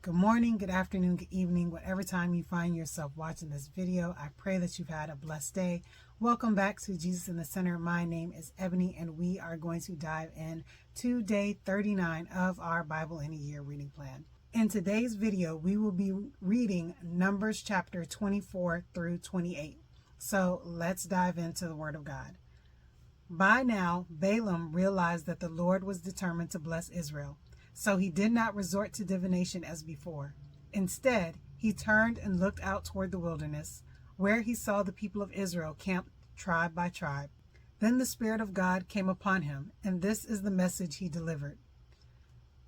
Good morning, good afternoon, good evening, whatever time you find yourself watching this video. I pray that you've had a blessed day. Welcome back to Jesus in the Center. My name is Ebony, and we are going to dive in to day 39 of our Bible in a Year reading plan. In today's video, we will be reading Numbers chapter 24 through 28. So let's dive into the Word of God. By now, Balaam realized that the Lord was determined to bless Israel. So he did not resort to divination as before. Instead, he turned and looked out toward the wilderness, where he saw the people of Israel camped tribe by tribe. Then the Spirit of God came upon him, and this is the message he delivered.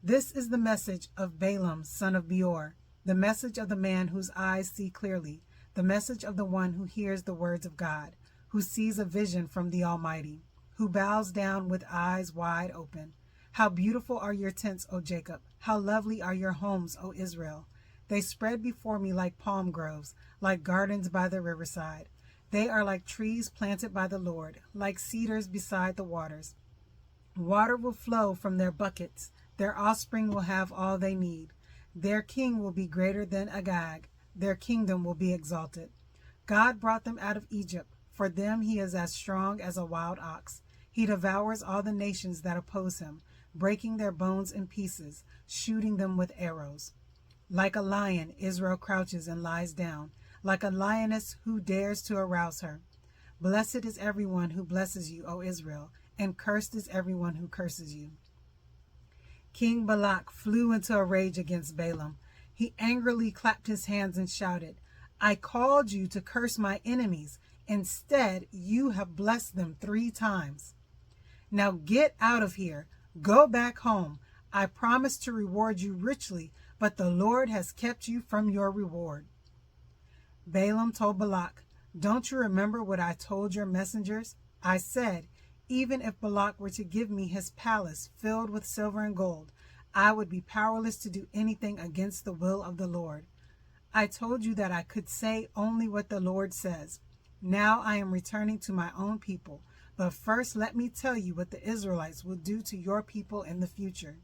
This is the message of Balaam, son of Beor, the message of the man whose eyes see clearly, the message of the one who hears the words of God, who sees a vision from the Almighty, who bows down with eyes wide open. How beautiful are your tents, O Jacob! How lovely are your homes, O Israel! They spread before me like palm groves, like gardens by the riverside. They are like trees planted by the Lord, like cedars beside the waters. Water will flow from their buckets. Their offspring will have all they need. Their king will be greater than Agag. Their kingdom will be exalted. God brought them out of Egypt. For them he is as strong as a wild ox. He devours all the nations that oppose him, breaking their bones in pieces, shooting them with arrows. Like a lion, Israel crouches and lies down, like a lioness who dares to arouse her. Blessed is everyone who blesses you, O Israel, and cursed is everyone who curses you. King Balak flew into a rage against Balaam. He angrily clapped his hands and shouted, I called you to curse my enemies. Instead, you have blessed them 3 times. Now get out of here. Go back home. I promised to reward you richly, but the Lord has kept you from your reward. Balaam told Balak, Don't you remember what I told your messengers? I said, even if Balak were to give me his palace filled with silver and gold, I would be powerless to do anything against the will of the Lord. I told you that I could say only what the Lord says. Now I am returning to my own people. But first, let me tell you what the Israelites will do to your people in the future.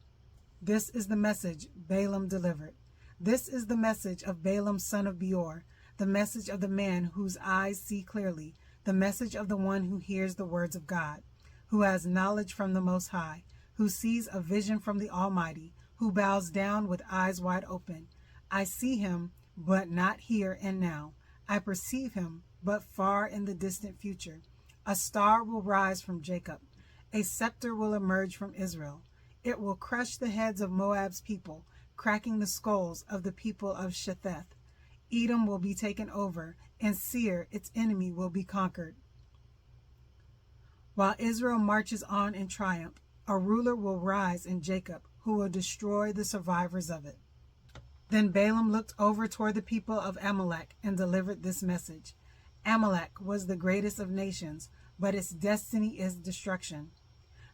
This is the message Balaam delivered. This is the message of Balaam, son of Beor, the message of the man whose eyes see clearly, the message of the one who hears the words of God, who has knowledge from the Most High, who sees a vision from the Almighty, who bows down with eyes wide open. I see him, but not here and now. I perceive him, but far in the distant future. A star will rise from Jacob. A scepter will emerge from Israel. It will crush the heads of Moab's people, cracking the skulls of the people of Shetheth. Edom will be taken over, and Seir, its enemy, will be conquered. While Israel marches on in triumph, a ruler will rise in Jacob, who will destroy the survivors of it. Then Balaam looked over toward the people of Amalek and delivered this message. Amalek was the greatest of nations, but its destiny is destruction.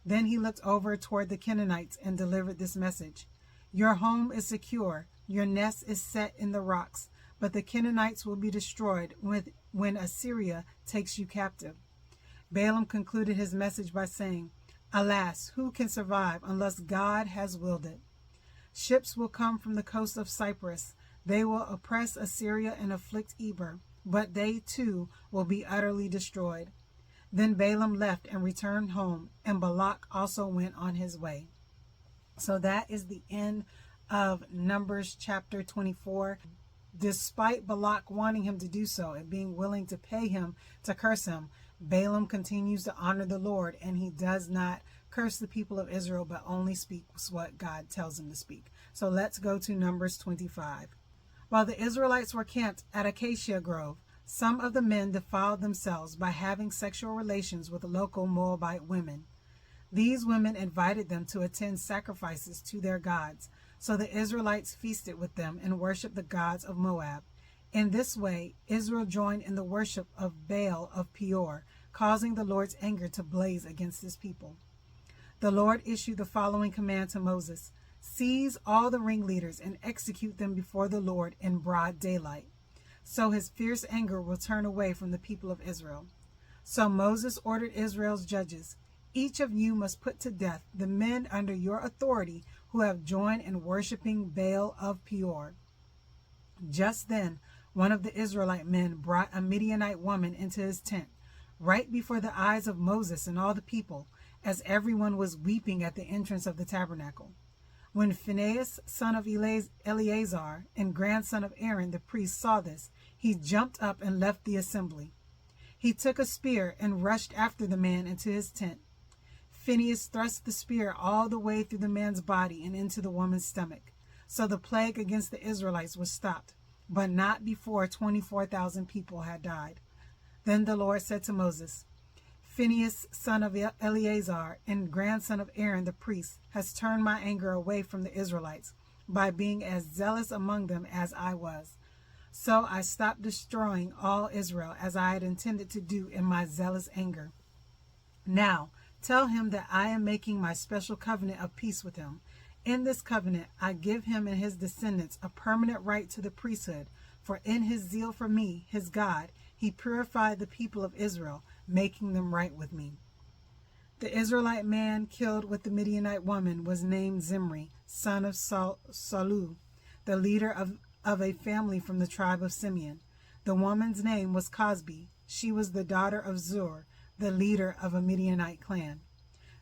Then he looked over toward the Canaanites and delivered this message. Your home is secure, your nest is set in the rocks, but the Canaanites will be destroyed when Assyria takes you captive. Balaam concluded his message by saying, Alas, who can survive unless God has willed it? Ships will come from the coast of Cyprus. They will oppress Assyria and afflict Eber, but they too will be utterly destroyed. Then Balaam left and returned home, and Balak also went on his way. So that is the end of Numbers chapter 24. Despite Balak wanting him to do so and being willing to pay him to curse him, Balaam continues to honor the Lord, and he does not curse the people of Israel, but only speaks what God tells him to speak. So let's go to Numbers 25. While the Israelites were camped at Acacia Grove, some of the men defiled themselves by having sexual relations with local Moabite women. These women invited them to attend sacrifices to their gods, so the Israelites feasted with them and worshiped the gods of Moab. In this way, Israel joined in the worship of Baal of Peor, causing the Lord's anger to blaze against his people. The Lord issued the following command to Moses: Seize all the ringleaders and execute them before the Lord in broad daylight, so his fierce anger will turn away from the people of Israel. So Moses ordered Israel's judges, Each of you must put to death the men under your authority who have joined in worshiping Baal of Peor. Just then, one of the Israelite men brought a Midianite woman into his tent, right before the eyes of Moses and all the people, as everyone was weeping at the entrance of the tabernacle. When Phinehas, son of Eleazar, and grandson of Aaron the priest, saw this, he jumped up and left the assembly. He took a spear and rushed after the man into his tent. Phinehas thrust the spear all the way through the man's body and into the woman's stomach. So the plague against the Israelites was stopped, but not before 24,000 people had died. Then the Lord said to Moses, Phinehas, son of Eleazar, and grandson of Aaron the priest, has turned my anger away from the Israelites by being as zealous among them as I was. So I stopped destroying all Israel as I had intended to do in my zealous anger. Now tell him that I am making my special covenant of peace with him. In this covenant I give him and his descendants a permanent right to the priesthood, for in his zeal for me, his God, he purified the people of Israel, making them right with me. The Israelite man killed with the Midianite woman was named Zimri, son of Salu, the leader of a family from the tribe of Simeon. The woman's name was Cosbi. She was the daughter of Zur, the leader of a Midianite clan.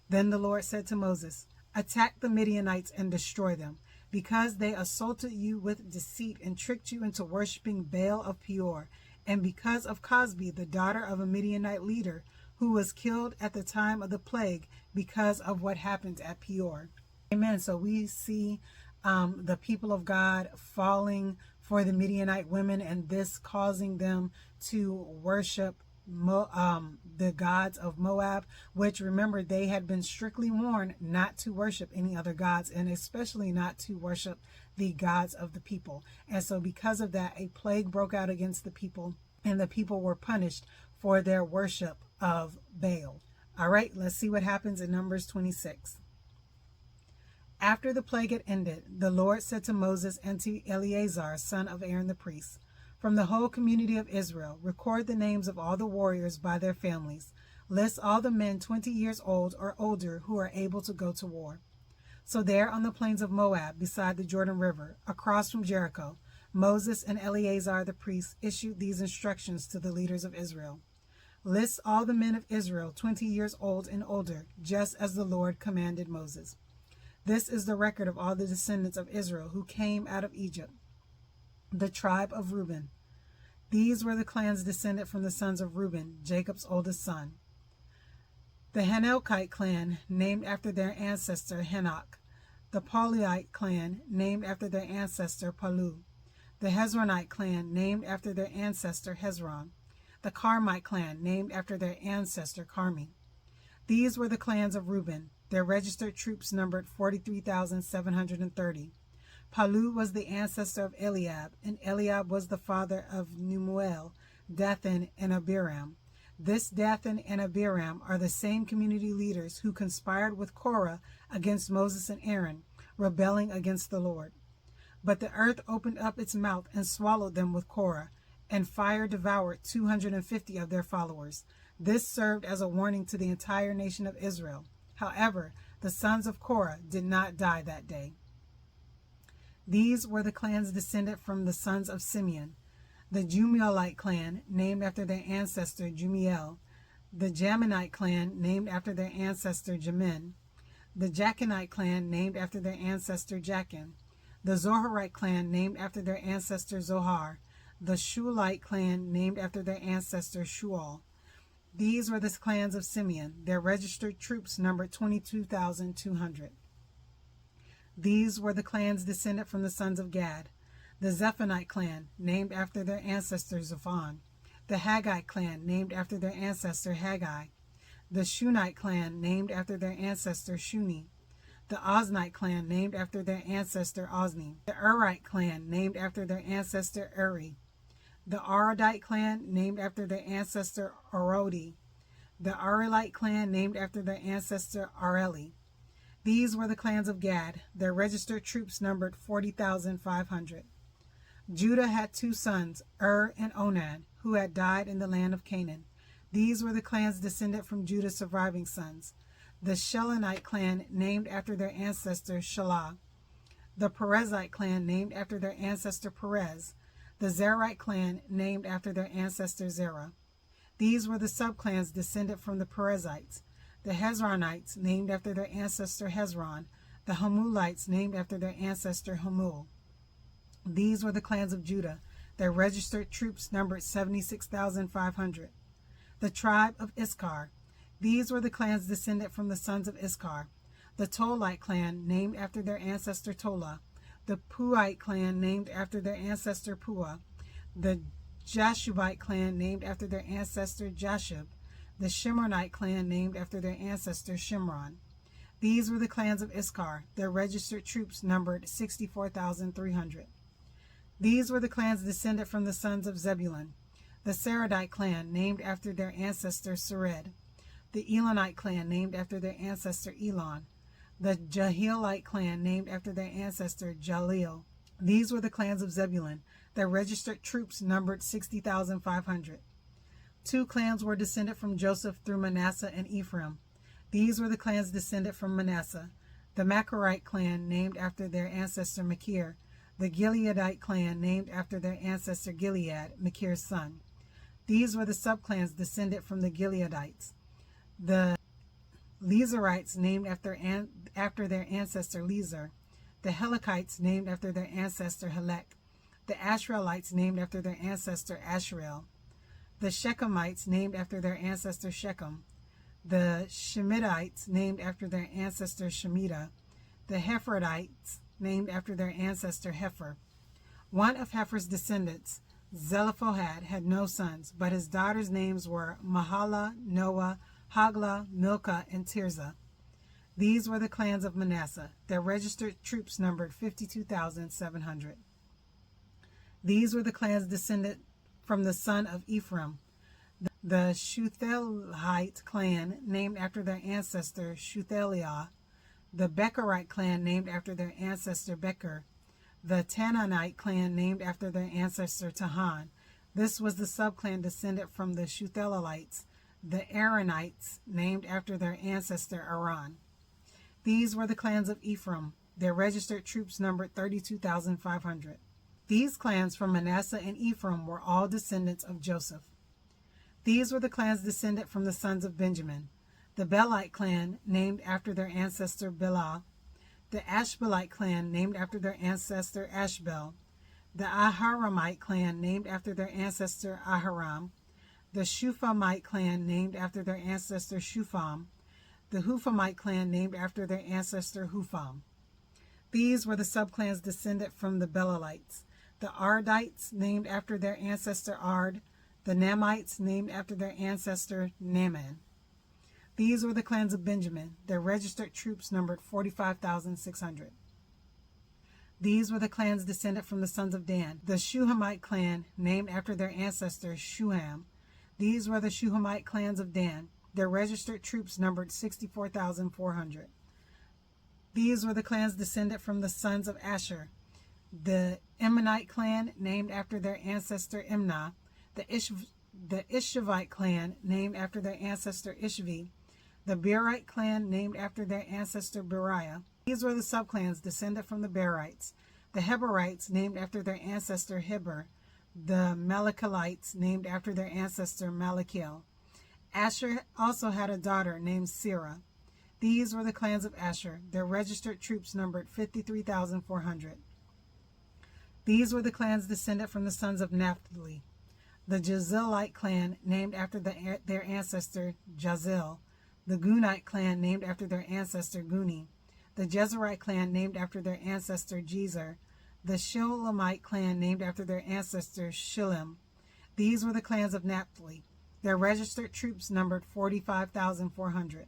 Then the Lord said to Moses, Attack the Midianites and destroy them, because they assaulted you with deceit and tricked you into worshiping Baal of Peor, and because of Cosbi, the daughter of a Midianite leader, who was killed at the time of the plague because of what happened at Peor. Amen. So we see the people of God falling for the Midianite women, and this causing them to worship the gods of Moab, which, remember, they had been strictly warned not to worship any other gods, and especially not to worship the gods of the people. And so because of that, a plague broke out against the people, and the people were punished for their worship of Baal. All right, let's see what happens in Numbers 26. After the plague had ended, the Lord said to Moses and to Eleazar, son of Aaron the priest, from the whole community of Israel, record the names of all the warriors by their families. List all the men 20 years old or older who are able to go to war. So there on the plains of Moab, beside the Jordan River, across from Jericho, Moses and Eleazar the priest issued these instructions to the leaders of Israel. List all the men of Israel 20 years old and older, just as the Lord commanded Moses. This is the record of all the descendants of Israel who came out of Egypt. The tribe of Reuben. These were the clans descended from the sons of Reuben, Jacob's oldest son. The Hanokite clan, named after their ancestor Hanok. The Paluite clan, named after their ancestor Palu. The Hezronite clan, named after their ancestor Hezron. The Carmite clan, named after their ancestor Carmi. These were the clans of Reuben. Their registered troops numbered 43,730. Palu was the ancestor of Eliab, and Eliab was the father of Nemuel, Dathan, and Abiram. This Dathan and Abiram are the same community leaders who conspired with Korah against Moses and Aaron, rebelling against the Lord. But the earth opened up its mouth and swallowed them with Korah, and fire devoured 250 of their followers. This served as a warning to the entire nation of Israel. However, the sons of Korah did not die that day. These were the clans descended from the sons of Simeon. The Jumielite clan, named after their ancestor Jumiel. The Jaminite clan, named after their ancestor Jamin. The Jachinite clan, named after their ancestor Jachin. The Zoharite clan, named after their ancestor Zohar. The Shualite clan, named after their ancestor Shual. These were the clans of Simeon. Their registered troops numbered 22,200. These were the clans descended from the sons of Gad. The Zephonite clan, named after their ancestor Zephon. The Haggite clan, named after their ancestor Haggai. The Shunite clan, named after their ancestor Shuni. The Oznite clan, named after their ancestor Ozni. The Urite clan, named after their ancestor Uri. The Arodite clan, named after their ancestor Arodi. The Arilite clan, named after their ancestor Areli. These were the clans of Gad. Their registered troops numbered 40,500. Judah had two sons, and Onan, who had died in the land of Canaan. These were the clans descended from Judah's surviving sons. The Shelonite clan, named after their ancestor Shelah. the Perezite clan named after their ancestor Perez, the Zerahite clan named after their ancestor Zerah. These were the subclans descended from the Perizzites, the Hezronites named after their ancestor Hezron, the Hamulites named after their ancestor Hamul. These were the clans of Judah. Their registered troops numbered 76,500. The tribe of Issachar. These were the clans descended from the sons of Issachar. The Tolite clan, named after their ancestor Tola. The Puite clan, named after their ancestor Pua. The Jashubite clan, named after their ancestor Jashub. The Shimronite clan, named after their ancestor Shimron. These were the clans of Issachar. Their registered troops numbered 64,300. These were the clans descended from the sons of Zebulun. The Saradite clan, named after their ancestor Sered. The Elonite clan, named after their ancestor Elon. The Jahilite clan, named after their ancestor Jalil. These were the clans of Zebulun. Their registered troops numbered 60,500. Two clans were descended from Joseph through Manasseh and Ephraim. These were the clans descended from Manasseh. The Machirite clan, named after their ancestor Machir. The Gileadite clan, named after their ancestor Gilead, Machir's son. These were the subclans descended from the Gileadites. The Lezerites, named after their ancestor Lezer. The Helekites, named after their ancestor Helek. The Ashraelites, named after their ancestor Ashrael. The Shechemites, named after their ancestor Shechem. The Shemidites, named after their ancestor Shemida. The Hepherites, named after their ancestor Hepher. One of Hepher's descendants, Zelophehad, had no sons, but his daughters' names were Mahala, Noah, Hagla, Milcah, and Tirzah. These were the clans of Manasseh. Their registered troops numbered 52,700. These were the clans descended from the son of Ephraim. The Shuthelite clan, named after their ancestor Shutheliah. The Becherite clan, named after their ancestor Becher. The Tananite clan, named after their ancestor Tahan. This was the subclan descended from the Shuthelites. The Aaronites, named after their ancestor Aaron. These were the clans of Ephraim. Their registered troops numbered 32,500. These clans from Manasseh and Ephraim were all descendants of Joseph. These were the clans descended from the sons of Benjamin. The Belite clan, named after their ancestor Bela. The Ashbelite clan, named after their ancestor Ashbel. The Aharamite clan, named after their ancestor Aharam. The Shuphamite clan, named after their ancestor Shupham. The Huphamite clan, named after their ancestor Hupham. These were the subclans descended from the Belalites. The Ardites, named after their ancestor Ard. The Namites, named after their ancestor Naaman. These were the clans of Benjamin. Their registered troops numbered 45,600. These were the clans descended from the sons of Dan. The Shuhamite clan, named after their ancestor Shuham. These were the Shuhamite clans of Dan. Their registered troops numbered 64,400. These were the clans descended from the sons of Asher. The Imnite clan, named after their ancestor Imnah. The Ishavite clan, named after their ancestor Ishvi. The Berite clan, named after their ancestor Beriah. These were the subclans descended from the Berites. The Heberites, named after their ancestor Heber. The Malachelites, named after their ancestor Malachel. Asher also had a daughter named Serah. These were the clans of Asher. Their registered troops numbered 53,400. These were the clans descended from the sons of Naphtali. The Jazilite clan, named after their ancestor Jazil. The Gunite clan, named after their ancestor Guni. The Jezerite clan, named after their ancestor Jezer. The Shilamite clan, named after their ancestor Shilem. These were the clans of Naphtali. Their registered troops numbered 45,400.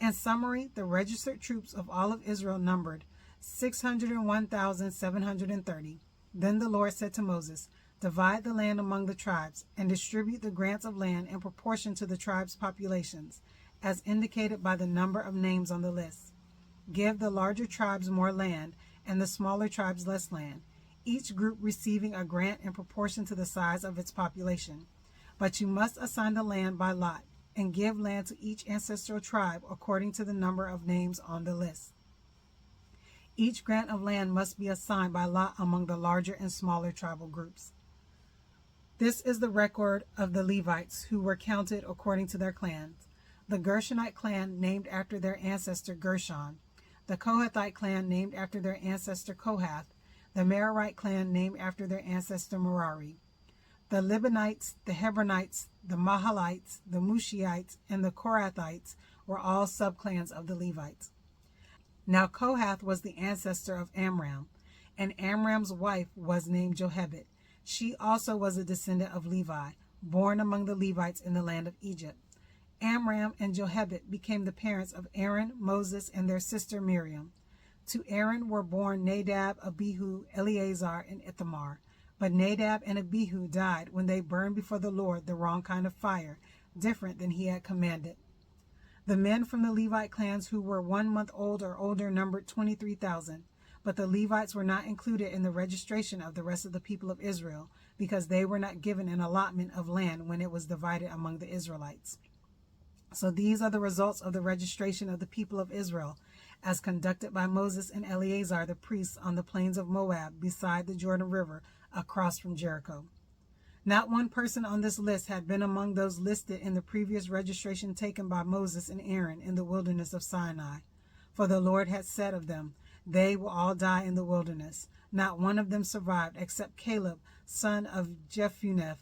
In summary, the registered troops of all of Israel numbered 601,730. Then the Lord said to Moses, "Divide the land among the tribes, and distribute the grants of land in proportion to the tribes' populations, as indicated by the number of names on the list. Give the larger tribes more land, and the smaller tribes less land, each group receiving a grant in proportion to the size of its population. But you must assign the land by lot, and give land to each ancestral tribe according to the number of names on the list. Each grant of land must be assigned by lot among the larger and smaller tribal groups. This is the record of the Levites who were counted according to their clans. The Gershonite clan named after their ancestor Gershon. The Kohathite clan named after their ancestor Kohath. The Merarite clan named after their ancestor Merari. The Libanites, the Hebronites, the Mahalites, the Mushiites, and the Korathites were all subclans of the Levites. Now Kohath was the ancestor of Amram, and Amram's wife was named Jochebed. She also was a descendant of Levi, born among the Levites in the land of Egypt. Amram and Jochebed became the parents of Aaron, Moses, and their sister Miriam. To Aaron were born Nadab, Abihu, Eleazar, and Ithamar. But Nadab and Abihu died when they burned before the Lord the wrong kind of fire, different than he had commanded. The men from the Levite clans who were 1 month old or older numbered 23,000. But the Levites were not included in the registration of the rest of the people of Israel, because they were not given an allotment of land when it was divided among the Israelites. So these are the results of the registration of the people of Israel, as conducted by Moses and Eleazar the priests on the plains of Moab beside the Jordan River across from Jericho. Not one person on this list had been among those listed in the previous registration taken by Moses and Aaron in the wilderness of Sinai. For the Lord had said of them, "They will all die in the wilderness." Not one of them survived except Caleb, son of Jephunneh,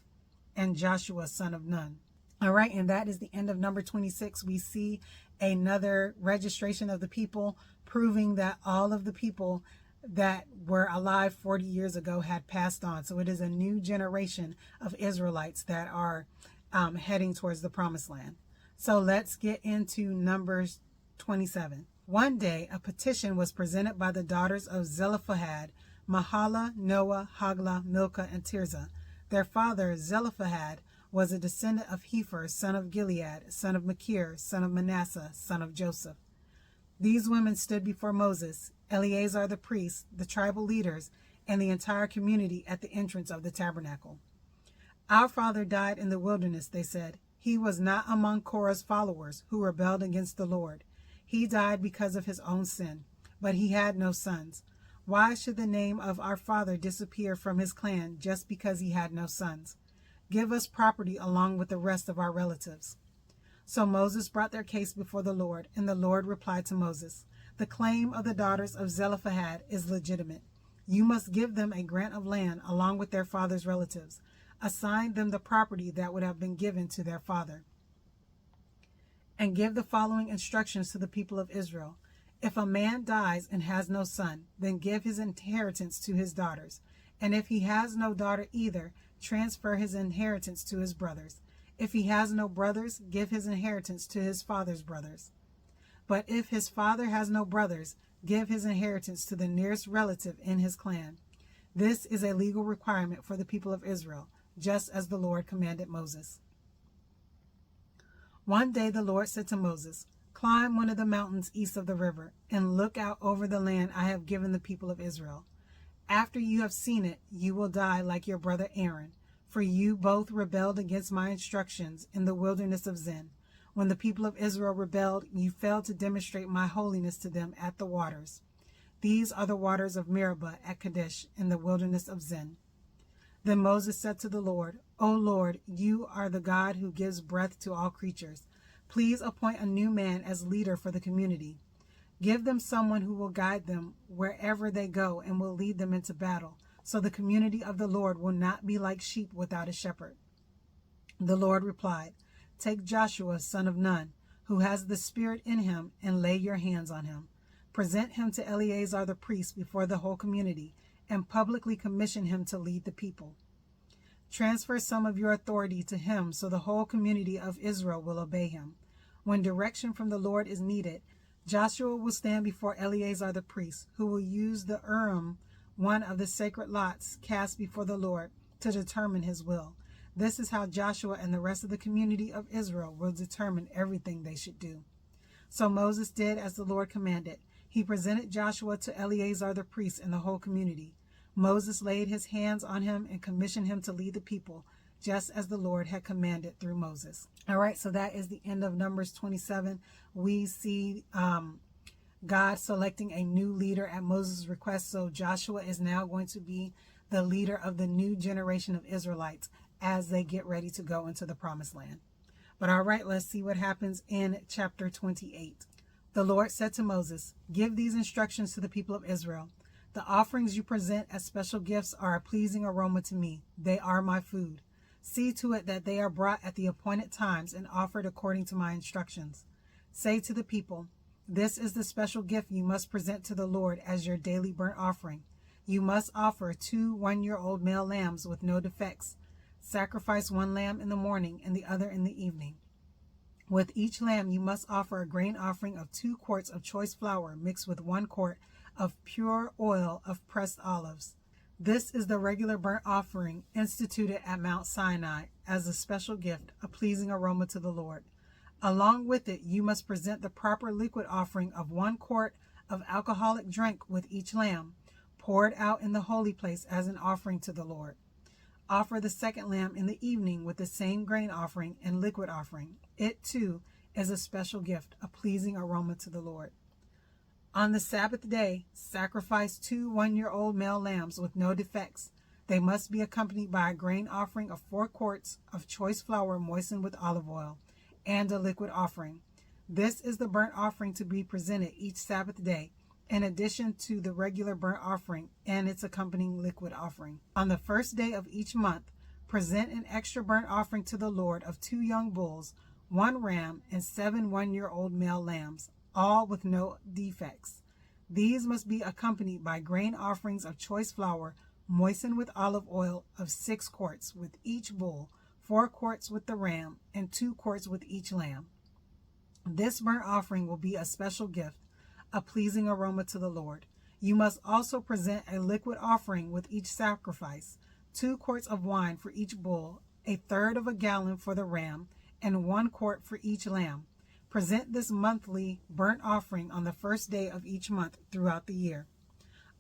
and Joshua, son of Nun. All right, and that is the end of number 26. We see another registration of the people, proving that all of the people that were alive 40 years ago had passed on. So it is a new generation of Israelites that are heading towards the promised land. So let's get into Numbers 27. One day, a petition was presented by the daughters of Zelophehad, Mahlah, Noah, Haglah, Milcah, and Tirzah. Their father, Zelophehad, was a descendant of Hepher, son of Gilead, son of Machir, son of Manasseh, son of Joseph. These women stood before Moses, Eleazar the priest, the tribal leaders, and the entire community at the entrance of the tabernacle. "Our father died in the wilderness," they said. "He was not among Korah's followers who rebelled against the Lord. He died because of his own sin, but he had no sons. Why should the name of our father disappear from his clan just because he had no sons? Give us property along with the rest of our relatives." So Moses brought their case before the Lord, and the Lord replied to Moses, "The claim of the daughters of Zelophehad is legitimate. You must give them a grant of land along with their father's relatives. Assign them the property that would have been given to their father. And give the following instructions to the people of Israel. If a man dies and has no son, then give his inheritance to his daughters. And if he has no daughter either, transfer his inheritance to his brothers. If he has no brothers, give his inheritance to his father's brothers. But if his father has no brothers, give his inheritance to the nearest relative in his clan. This is a legal requirement for the people of Israel, just as the Lord commanded Moses." One day the Lord said to Moses, "Climb one of the mountains east of the river, and look out over the land I have given the people of Israel. After you have seen it, you will die like your brother Aaron, for you both rebelled against my instructions in the wilderness of Zin. When the people of Israel rebelled, you failed to demonstrate my holiness to them at the waters. These are the waters of Meribah at Kadesh in the wilderness of Zin." Then Moses said to the Lord, "O Lord, you are the God who gives breath to all creatures. Please appoint a new man as leader for the community. Give them someone who will guide them wherever they go and will lead them into battle, so the community of the Lord will not be like sheep without a shepherd." The Lord replied, "Take Joshua, son of Nun, who has the Spirit in him, and lay your hands on him. Present him to Eleazar the priest before the whole community, and publicly commission him to lead the people. Transfer some of your authority to him so the whole community of Israel will obey him. When direction from the Lord is needed, Joshua will stand before Eleazar the priest, who will use the Urim, one of the sacred lots cast before the Lord, to determine his will. This is how Joshua and the rest of the community of Israel will determine everything they should do." So Moses did as the Lord commanded. He presented Joshua to Eleazar the priest and the whole community. Moses laid his hands on him and commissioned him to lead the people, just as the Lord had commanded through Moses. All right, so that is the end of Numbers 27. We see God selecting a new leader at Moses' request. So Joshua is now going to be the leader of the new generation of Israelites as they get ready to go into the promised land. But all right, let's see what happens in chapter 28. The Lord said to Moses, "Give these instructions to the people of Israel. The offerings you present as special gifts are a pleasing aroma to me. They are my food. See to it that they are brought at the appointed times and offered according to my instructions. Say to the people, this is the special gift you must present to the Lord as your daily burnt offering. You must offer 2 one-year-old male lambs with no defects. Sacrifice 1 lamb in the morning and the other in the evening. With each lamb you must offer a grain offering of 2 quarts of choice flour mixed with 1 quart of pure oil of pressed olives. This is the regular burnt offering instituted at Mount Sinai as a special gift, a pleasing aroma to the Lord. Along with it, you must present the proper liquid offering of 1 quart of alcoholic drink with each lamb, poured out in the holy place as an offering to the Lord. Offer the 2nd lamb in the evening with the same grain offering and liquid offering. It, too, is a special gift, a pleasing aroma to the Lord. On the Sabbath day, sacrifice 2 one-year-old male lambs with no defects. They must be accompanied by a grain offering of 4 quarts of choice flour moistened with olive oil, and a liquid offering. This is the burnt offering to be presented each Sabbath day, in addition to the regular burnt offering and its accompanying liquid offering. On the first day of each month, present an extra burnt offering to the Lord of 2 young bulls, 1 ram, and 7 one-year-old male lambs, all with no defects. These must be accompanied by grain offerings of choice flour moistened with olive oil of 6 quarts with each bull, 4 quarts with the ram, and 2 quarts with each lamb. This burnt offering will be a special gift, a pleasing aroma to the Lord. You must also present a liquid offering with each sacrifice, 2 quarts of wine for each bull, 1/3 of a gallon for the ram, and 1 quart for each lamb. Present this monthly burnt offering on the first day of each month throughout the year.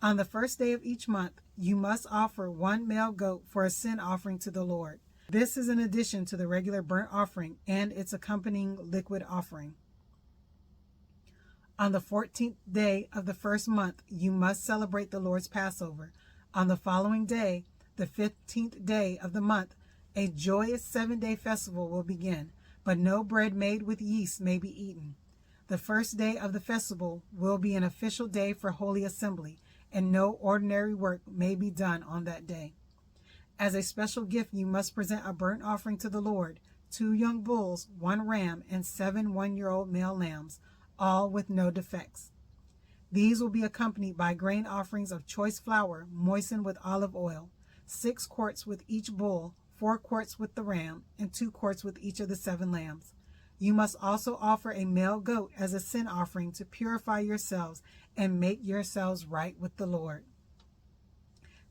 On the first day of each month, you must offer 1 male goat for a sin offering to the Lord. This is in addition to the regular burnt offering and its accompanying liquid offering. On the 14th day of the first month, you must celebrate the Lord's Passover. On the following day, the 15th day of the month, a joyous 7-day festival will begin, but no bread made with yeast may be eaten. The first day of the festival will be an official day for Holy Assembly, and no ordinary work may be done on that day. As a special gift, you must present a burnt offering to the Lord, 2 young bulls, 1 ram, and 7 one-year-old male lambs, all with no defects. These will be accompanied by grain offerings of choice flour moistened with olive oil, 6 quarts with each bull, 4 quarts with the ram, and 2 quarts with each of the 7 lambs. You must also offer a male goat as a sin offering to purify yourselves and make yourselves right with the Lord.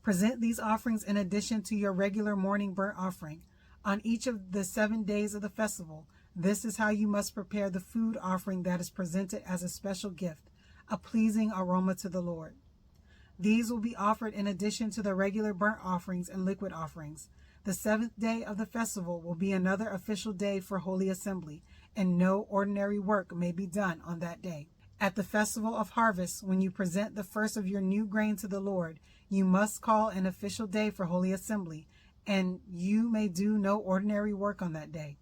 Present these offerings in addition to your regular morning burnt offering. On each of the 7 days of the festival, this is how you must prepare the food offering that is presented as a special gift, a pleasing aroma to the Lord. These will be offered in addition to the regular burnt offerings and liquid offerings. The 7th day of the festival will be another official day for Holy Assembly, and no ordinary work may be done on that day. At the festival of harvest, when you present the first of your new grain to the Lord, you must call an official day for Holy Assembly, and you may do no ordinary work on that day.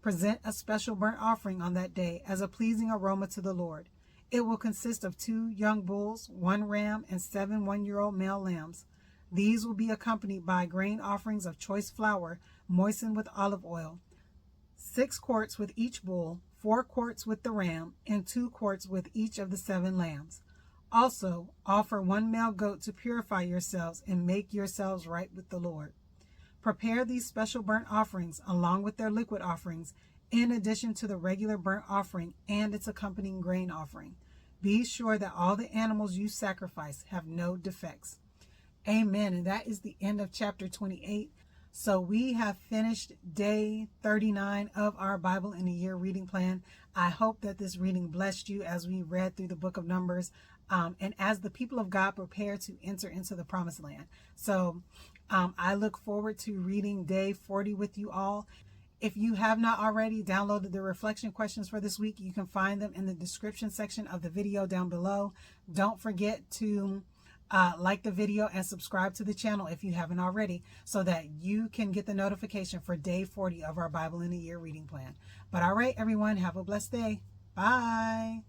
Present a special burnt offering on that day as a pleasing aroma to the Lord. It will consist of 2 young bulls, 1 ram, and 7 one-year-old male lambs. These will be accompanied by grain offerings of choice flour moistened with olive oil, 6 quarts with each bull, 4 quarts with the ram, and 2 quarts with each of the 7 lambs. Also, offer 1 male goat to purify yourselves and make yourselves right with the Lord. Prepare these special burnt offerings along with their liquid offerings, in addition to the regular burnt offering and its accompanying grain offering. Be sure that all the animals you sacrifice have no defects. Amen. And that is the end of chapter 28. So we have finished day 39 of our Bible in a Year reading plan. I hope that this reading blessed you as we read through the book of Numbers and as the people of God prepare to enter into the promised land. So I look forward to reading day 40 with you all. If you have not already downloaded the reflection questions for this week, you can find them in the description section of the video down below. Don't forget to like the video and subscribe to the channel if you haven't already, so that you can get the notification for day 40 of our Bible in a Year reading plan. But all right, everyone, have a blessed day. Bye.